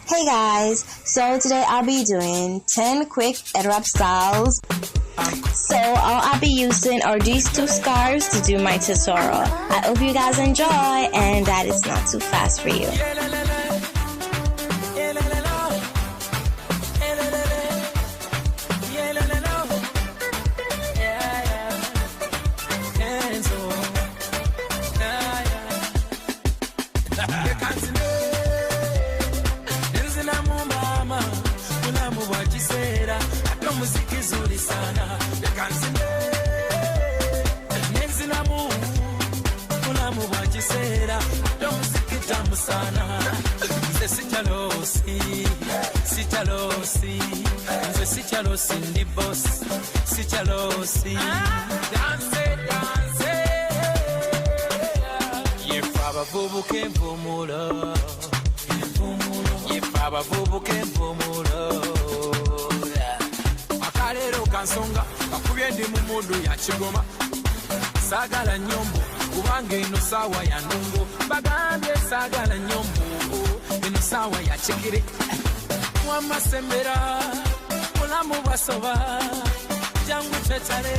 Hey guys, so today I'll be doing 10 quick rap styles. So all I'll be using are these two scarves to do my tutorial. I hope you guys enjoy and that it's not too fast for you. Cindy boss, si chalosi, dance, dance. Ye faba vubu kempumulo, ye faba vubu kempumulo. Makalero kansonga, bakubye ndi mu mundu ya Kigoma. Sagala nyombo, kubanga ino sawa ya ndongo. Bagambye sagala nyombo, ino sawa ya Kigiri. Wamasembera. Mulamu basoba jangu chetare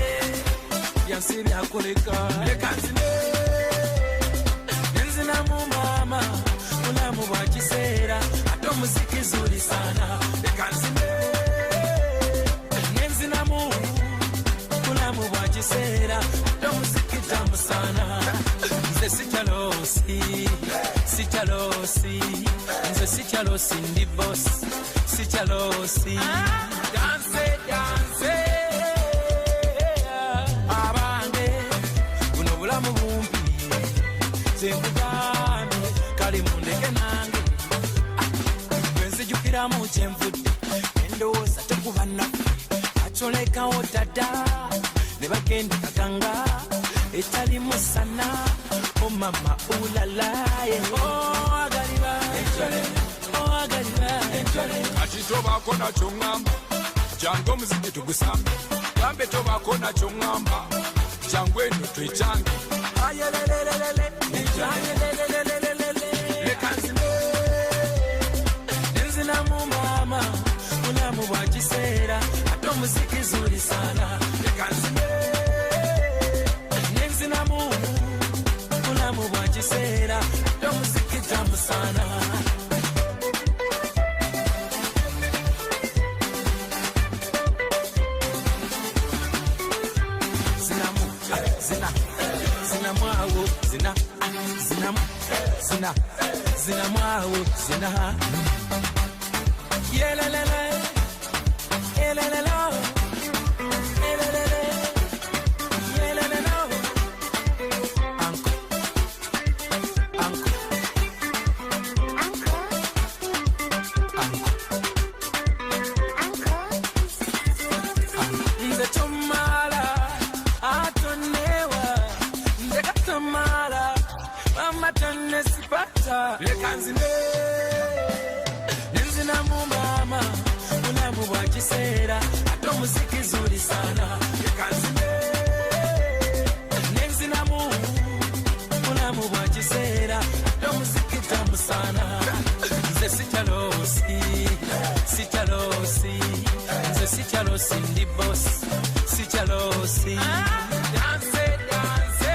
yansi byakoleka leka nzine nzina mu mama mulamu bwa kiseera ate omuziki zuri sana leka nzine nzina mu mulamu bwa kiseera ate omuziki tamu sana nze sichalosi nze sichalosi ndi boss sichalosi dance, dance. Abange, buno bulamu bumpi. Zenkugambe, kali mundeke nange. Bwenzijukiramu kyenvudde, endowooza tekuba naffe. Acolekawo dada, ne bagenda kaganga. Etali musana, oh mama ulalaye. Oh agaliba, oh agaliba. Ati tobako nakyo ngamba. Jango omuziki tugusambe gambe tobako nakyo ŋŋamba jangu eno twekyange leka nzine nzinamu maama mulamu bwa kiseera ate omuziki zuri sana leka nzine nzinamu mulamu bwa kiseera ate omuziki tamu sana. Zina mwawo zina yelelele yelelele yelelele yelelele anko nze tomala atonewa nze katomala mama tonesipata leka nzine nzina mu mama mulamu bwa kiseera ate omuziki zuri sana leka nzine nzina mu mulamu bwa kiseera ate omuziki tamu sana nze sichalosi ndi boss sichalosi dance dance.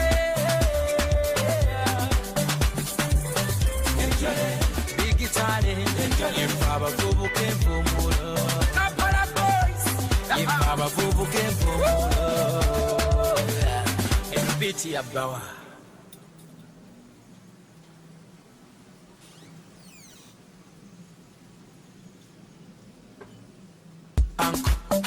If abavubuka empumulo Kampala boys if abavubuka empumulo ebiti ya bawa Uncle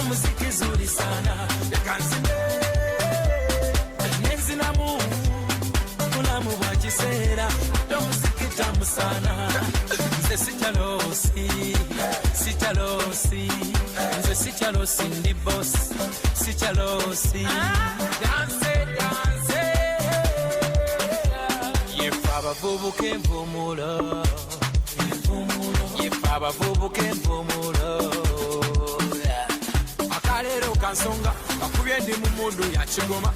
muziki zuri sana yakanzine nenzinamu mulamu bwa kiseera ate omuziki tamu sana. Nze sichalosi, nze sichalosi ndi boss, sichalosi. Dance. Yefa abavubuka envumulo, yefa abavubuka envumulo. Akalero kansonga kakubye ndi mu mundu ya kigoma.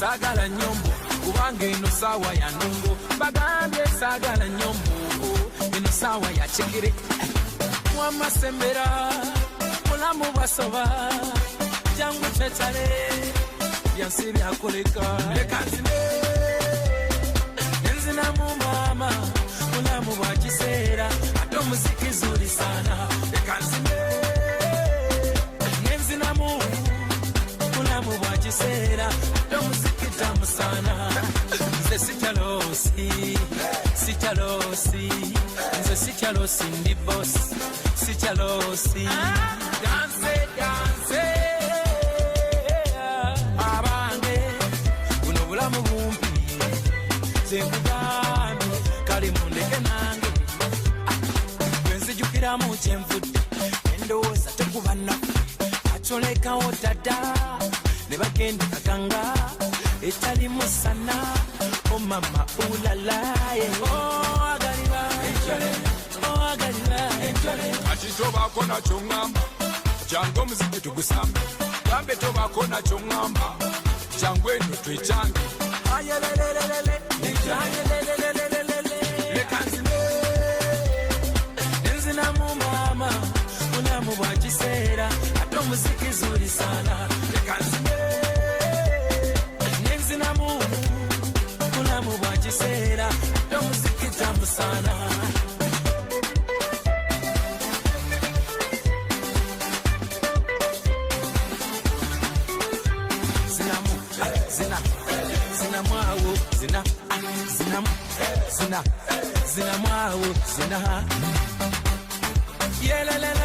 Sagala nyombo kubanga eno sawa ya nungo. Bagambye sagala nyombo eno sawa ya kigere. Mwamasembera mulamu basoba jangu chetale byansi byakoleka. Leka nzine nzina mu mama mulamu bwa kiseera ate omuziki zuri sana. Leka nzine nzina mu mulamu bwa kiseera ate omuziki tamu sana. Nze sichalosi, nze sichalosi ndi boss, sichalosi. Dance. Abange buno bulamu bumpi zenkugambye kali mundeke nange gwenzijukiramu kyenvudde endowooza tekuba nnaku acolekawo dada ne bagenda kaganga etali musana. Oh mama ulalaye agaliba ati tobako nakyo ŋŋamba jangu omuziki tugusambe. Gambe tobako nakyo ŋŋamba jangu eno twekyange. Leka nzina mu mama mulamu bwa kiseera ate omuziki zuri sana. Leka nzina mu mulamu bwa kiseera ate omuziki tamu sana. Zina mwawo zina. Yeah, la la.